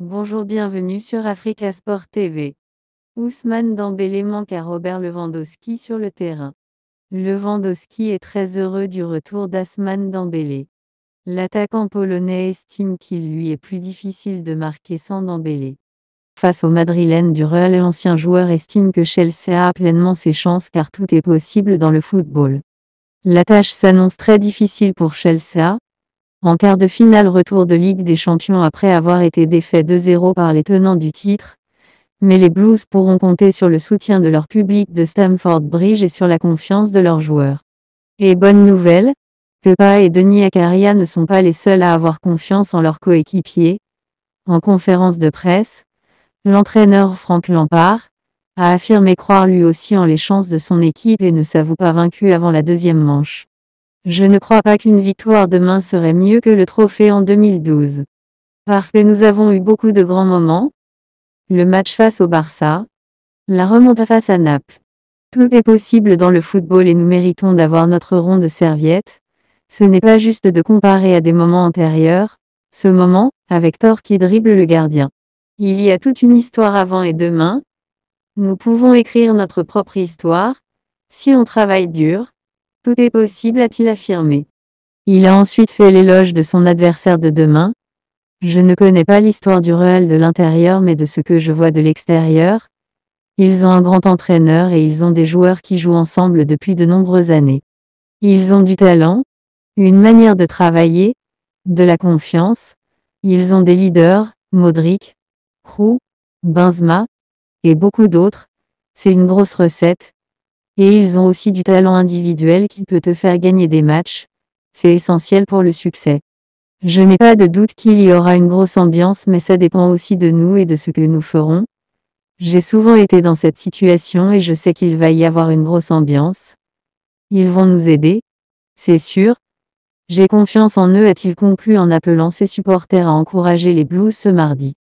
Bonjour, bienvenue sur Africa Sport TV. Ousmane Dembélé manque à Robert Lewandowski sur le terrain. Lewandowski est très heureux du retour d'Ousmane Dembélé. L'attaquant polonais estime qu'il lui est plus difficile de marquer sans Dembélé. Face au Madrilène du Real, l'ancien joueur estime que Chelsea a pleinement ses chances car tout est possible dans le football. La tâche s'annonce très difficile pour Chelsea. En quart de finale retour de Ligue des Champions après avoir été défait 2-0 par les tenants du titre, mais les Blues pourront compter sur le soutien de leur public de Stamford Bridge et sur la confiance de leurs joueurs. Et bonne nouvelle, Kepa et Denis Zakaria ne sont pas les seuls à avoir confiance en leurs coéquipiers. En conférence de presse, l'entraîneur Frank Lampard a affirmé croire lui aussi en les chances de son équipe et ne s'avoue pas vaincu avant la deuxième manche. Je ne crois pas qu'une victoire demain serait mieux que le trophée en 2012. Parce que nous avons eu beaucoup de grands moments. Le match face au Barça. La remontada face à Naples. Tout est possible dans le football et nous méritons d'avoir notre rond de serviette. Ce n'est pas juste de comparer à des moments antérieurs. Ce moment, avec Thor qui dribble le gardien. Il y a toute une histoire avant et demain. Nous pouvons écrire notre propre histoire. Si on travaille dur. Tout est possible, a-t-il affirmé. Il a ensuite fait l'éloge de son adversaire de demain. Je ne connais pas l'histoire du Real de l'intérieur mais de ce que je vois de l'extérieur. Ils ont un grand entraîneur et ils ont des joueurs qui jouent ensemble depuis de nombreuses années. Ils ont du talent, une manière de travailler, de la confiance. Ils ont des leaders, Modric, Kroos, Benzema, et beaucoup d'autres. C'est une grosse recette. Et ils ont aussi du talent individuel qui peut te faire gagner des matchs. C'est essentiel pour le succès. Je n'ai pas de doute qu'il y aura une grosse ambiance mais ça dépend aussi de nous et de ce que nous ferons. J'ai souvent été dans cette situation et je sais qu'il va y avoir une grosse ambiance. Ils vont nous aider. C'est sûr. J'ai confiance en eux, a-t-il conclu en appelant ses supporters à encourager les Blues ce mardi.